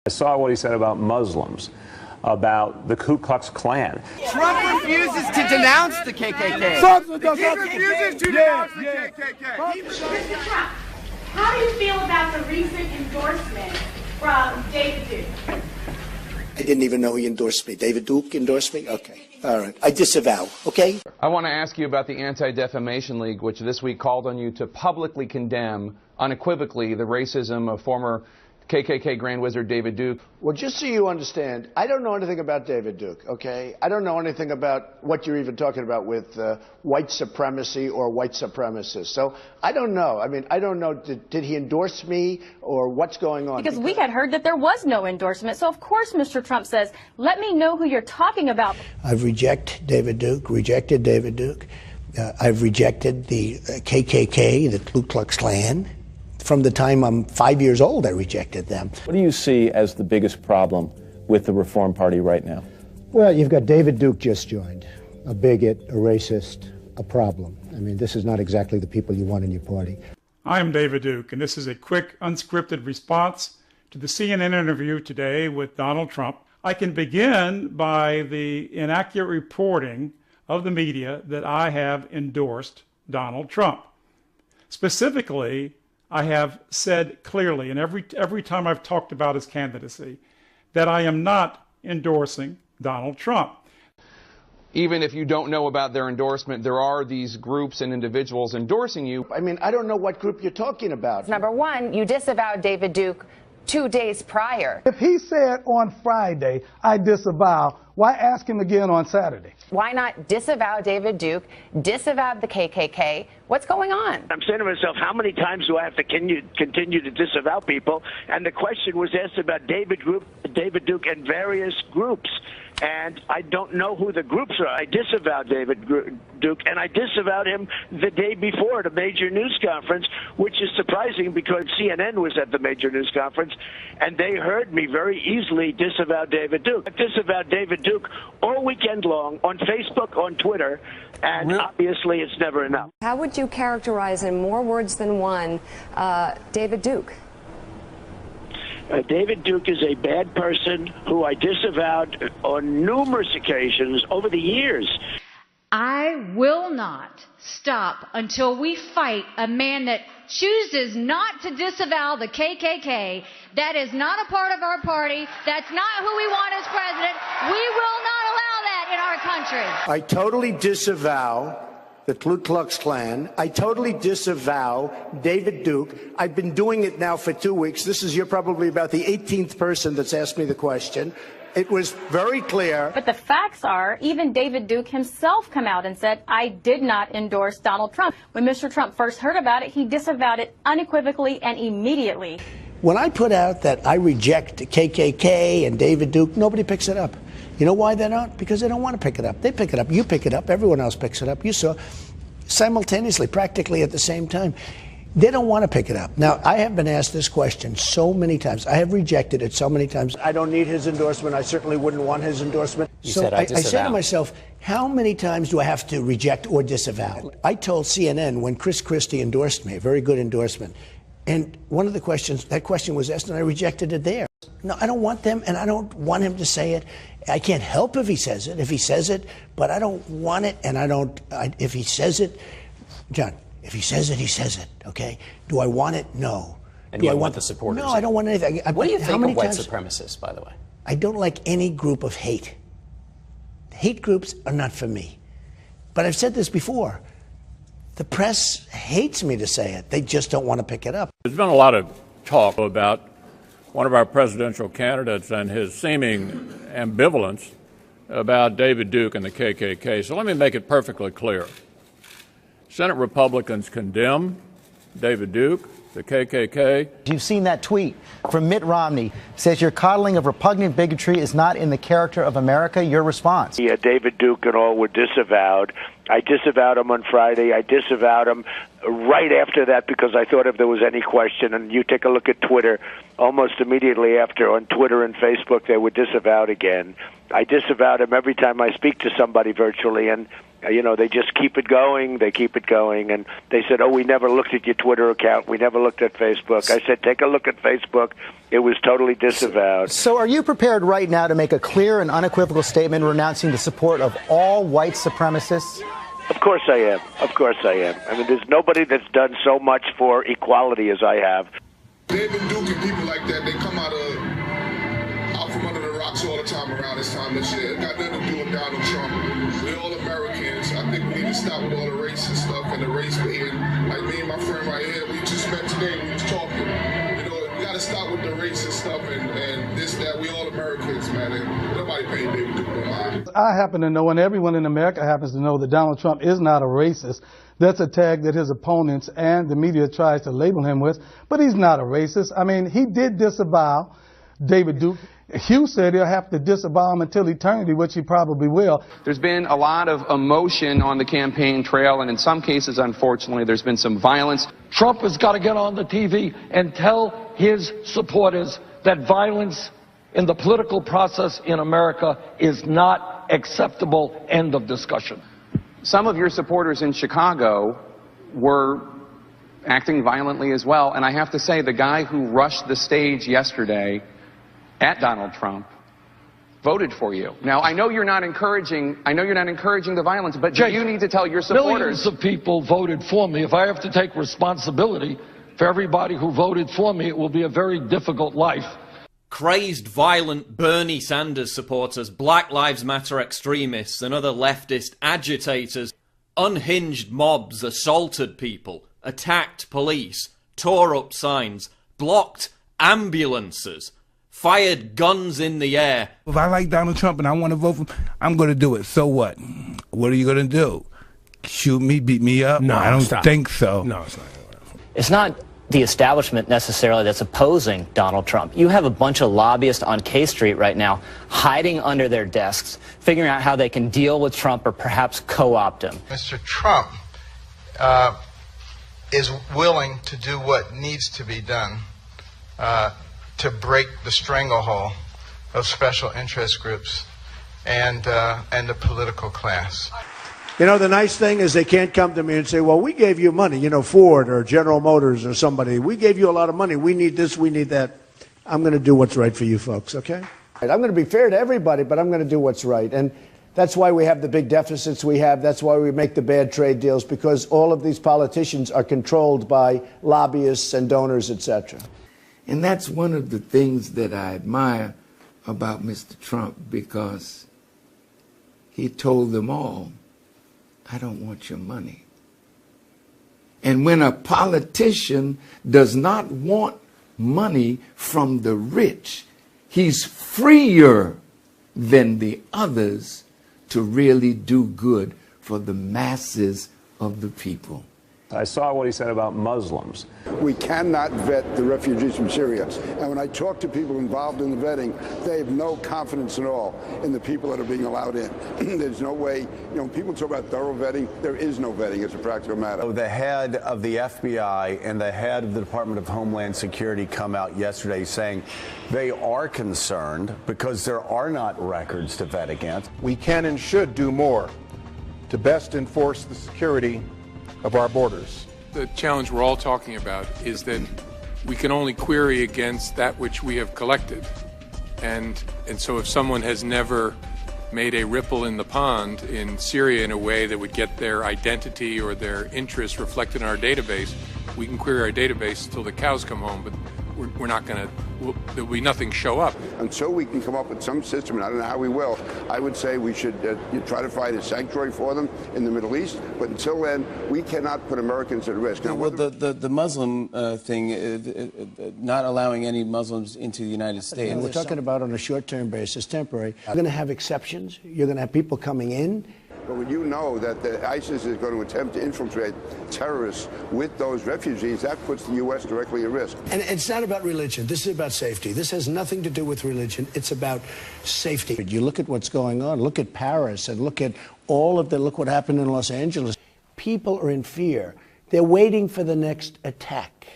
I saw what he said about Muslims, about the Ku Klux Klan. Trump refuses to denounce the KKK. He refuses to denounce the KKK. Mr. Trump, how do you feel about the recent endorsement from David Duke? I didn't even know he endorsed me. David Duke endorsed me? Okay. All right. I disavow. Okay? I want to ask you about the Anti-Defamation League, which this week called on you to publicly condemn unequivocally the racism of former KKK Grand Wizard David Duke. Well, just so you understand, I don't know anything about David Duke, okay? I don't know anything about what you're even talking about with white supremacy or white supremacists. So I don't know. I mean, I don't know, did he endorse me or what's going on? Because we had heard that there was no endorsement. So, of course, Mr. Trump says, let me know who you're talking about. I've rejected David Duke. I've rejected the KKK, the Ku Klux Klan. From the time I'm 5 years old, I rejected them. What do you see as the biggest problem with the Reform Party right now? Well, you've got David Duke just joined, a bigot, a racist, a problem. I mean, this is not exactly the people you want in your party. I'm David Duke, and this is a quick, unscripted response to the CNN interview today with Donald Trump. I can begin by the inaccurate reporting of the media that I have endorsed Donald Trump. Specifically, I have said clearly, and every time I've talked about his candidacy, that I am not endorsing Donald Trump. Even if you don't know about their endorsement, there are these groups and individuals endorsing you. I mean, I don't know what group you're talking about. Number one, you disavowed David Duke 2 days prior. If he said on Friday, I disavow, why ask him again on Saturday? Why not disavow David Duke, disavow the KKK? What's going on? I'm saying to myself, how many times do I have to continue to disavow people? And the question was asked about David Duke and various groups. And I don't know who the groups are. I disavowed David Duke, and I disavowed him the day before at a major news conference, which is surprising because CNN was at the major news conference, and they heard me very easily disavow David Duke. I disavowed David Duke all weekend long on Facebook, on Twitter, and obviously it's never enough. How would you characterize in more words than one David Duke? David Duke is a bad person who I disavowed on numerous occasions over the years. I will not stop until we fight a man that chooses not to disavow the KKK. That is not a part of our party. That's not who we want as president. We will not allow that in our country. I totally disavow the Ku Klux Klan. I totally disavow David Duke. I've been doing it now for 2 weeks. You're probably about the 18th person that's asked me the question. It was very clear. But the facts are, even David Duke himself come out and said, I did not endorse Donald Trump. When Mr. Trump first heard about it, he disavowed it unequivocally and immediately. When I put out that I reject KKK and David Duke, nobody picks it up. You know why they don't? Because they don't want to pick it up. They pick it up. You pick it up. Everyone else picks it up. You saw simultaneously, practically at the same time. They don't want to pick it up. Now, I have been asked this question so many times. I have rejected it so many times. I don't need his endorsement. I certainly wouldn't want his endorsement. So I said to myself, how many times do I have to reject or disavow? I told CNN when Chris Christie endorsed me, a very good endorsement, and one of the questions, that question was asked, and I rejected it there. No, I don't want them, and I don't want him to say it. I can't help if he says it, but I don't want it, and if he says it, John, if he says it, he says it, okay? Do I want it? No. And you want the supporters? No, I don't want anything. What do you think of white supremacists, by the way? I don't like any group of hate. Hate groups are not for me. But I've said this before. The press hates me to say it. They just don't want to pick it up. There's been a lot of talk about one of our presidential candidates and his seeming ambivalence about David Duke and the KKK. So let me make it perfectly clear. Senate Republicans condemn David Duke, the KKK. You've seen that tweet from Mitt Romney. Says your coddling of repugnant bigotry is not in the character of America. Your response? Yeah, David Duke and all were disavowed. I disavowed him on Friday. I disavowed him right after that because I thought if there was any question, and you take a look at Twitter, almost immediately after on Twitter and Facebook, they were disavowed again. I disavowed him every time I speak to somebody virtually, and You know, they just keep it going. They keep it going. And they said, oh, we never looked at your Twitter account. We never looked at Facebook. I said, take a look at Facebook. It was totally disavowed. So are you prepared right now to make a clear and unequivocal statement renouncing the support of all white supremacists? Of course I am. Of course I am. I mean, there's nobody that's done so much for equality as I have. David Duke and people like that, they come out from under the rocks all the time around this time this year. It got nothing to do with Donald Trump. We're all Americans. I think we need to stop with all the racist stuff and the race baiting. Like me and my friend right here, we just met today, we was talking. You know, we got to stop with the racist stuff and this, that. We all Americans, man. And nobody paying David Duke no mind. I happen to know, and everyone in America happens to know, that Donald Trump is not a racist. That's a tag that his opponents and the media tries to label him with, but he's not a racist. I mean, he did disavow David Duke. Hugh said he'll have to disavow him until eternity, which he probably will. There's been a lot of emotion on the campaign trail, and in some cases, unfortunately, there's been some violence. Trump has got to get on the TV and tell his supporters that violence in the political process in America is not acceptable. End of discussion. Some of your supporters in Chicago were acting violently as well, and I have to say, the guy who rushed the stage yesterday at Donald Trump voted for you. Now, I know you're not encouraging the violence, but Jake, you need to tell your supporters. Millions of people voted for me. If I have to take responsibility for everybody who voted for me, it will be a very difficult life. Crazed, violent Bernie Sanders supporters, Black Lives Matter extremists and other leftist agitators, unhinged mobs assaulted people, attacked police, tore up signs, blocked ambulances, fired guns in the air. If I like Donald Trump and I want to vote for him, I'm going to do it. So what? What are you going to do? Shoot me, beat me up? No, I don't think so. No, it's not. It's not the establishment necessarily that's opposing Donald Trump. You have a bunch of lobbyists on K Street right now hiding under their desks, figuring out how they can deal with Trump or perhaps co-opt him. Mr. Trump is willing to do what needs to be done to break the stranglehold of special interest groups and the political class. You know, the nice thing is they can't come to me and say, well, we gave you money, you know, Ford or General Motors or somebody. We gave you a lot of money. We need this, we need that. I'm going to do what's right for you folks, okay? I'm going to be fair to everybody, but I'm going to do what's right. And that's why we have the big deficits we have. That's why we make the bad trade deals, because all of these politicians are controlled by lobbyists and donors, etc. And that's one of the things that I admire about Mr. Trump, because he told them all, I don't want your money. And when a politician does not want money from the rich, he's freer than the others to really do good for the masses of the people. I saw what he said about Muslims. We cannot vet the refugees from Syria. And when I talk to people involved in the vetting, they have no confidence at all in the people that are being allowed in. There's no way, you know, when people talk about thorough vetting, there is no vetting as a practical matter. The head of the FBI and the head of the Department of Homeland Security come out yesterday saying they are concerned because there are not records to vet against. We can and should do more to best enforce the security of our borders. The challenge we're all talking about is that we can only query against that which we have collected. And so if someone has never made a ripple in the pond in Syria in a way that would get their identity or their interests reflected in our database, we can query our database until the cows come home, but we're not going to, there'll be nothing show up. Until we can come up with some system, and I don't know how we will, I would say we should try to find a sanctuary for them in the Middle East. But until then, we cannot put Americans at risk. Now, well, the Muslim thing, not allowing any Muslims into the United States. And we're talking about on a short-term basis, temporary. You're going to have exceptions. You're going to have people coming in. But when you know that the ISIS is going to attempt to infiltrate terrorists with those refugees, that puts the U.S. directly at risk. And it's not about religion. This is about safety. This has nothing to do with religion. It's about safety. You look at what's going on. Look at Paris and look at look what happened in Los Angeles. People are in fear. They're waiting for the next attack.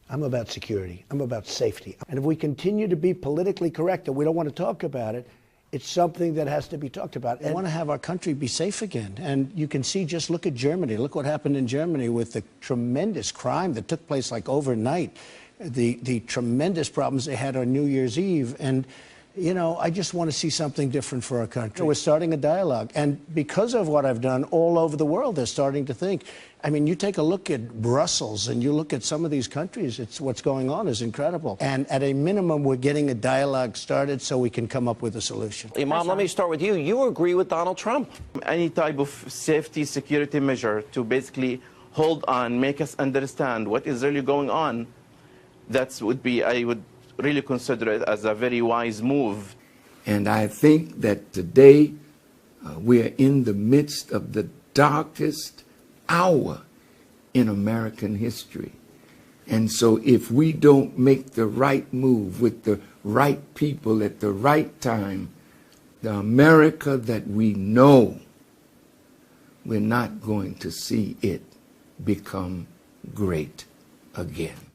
I'm about security. I'm about safety. And if we continue to be politically correct and we don't want to talk about it, It's something that has to be talked about. I want to have our country be safe again. And you can see, just look at Germany. Look what happened in Germany with the tremendous crime that took place like overnight, the tremendous problems they had on New Year's Eve. And, you know, I just want to see something different for our country. We're starting a dialogue. And because of what I've done all over the world, they're starting to think. I mean, you take a look at Brussels and you look at some of these countries, it's what's going on is incredible. And at a minimum, we're getting a dialogue started so we can come up with a solution. Imam, let me start with you. You agree with Donald Trump. Any type of safety, security measure to basically hold on, make us understand what is really going on, I would really consider it as a very wise move. And I think that today we are in the midst of the darkest hour in American history. And so if we don't make the right move with the right people at the right time, the America that we know, we're not going to see it become great again.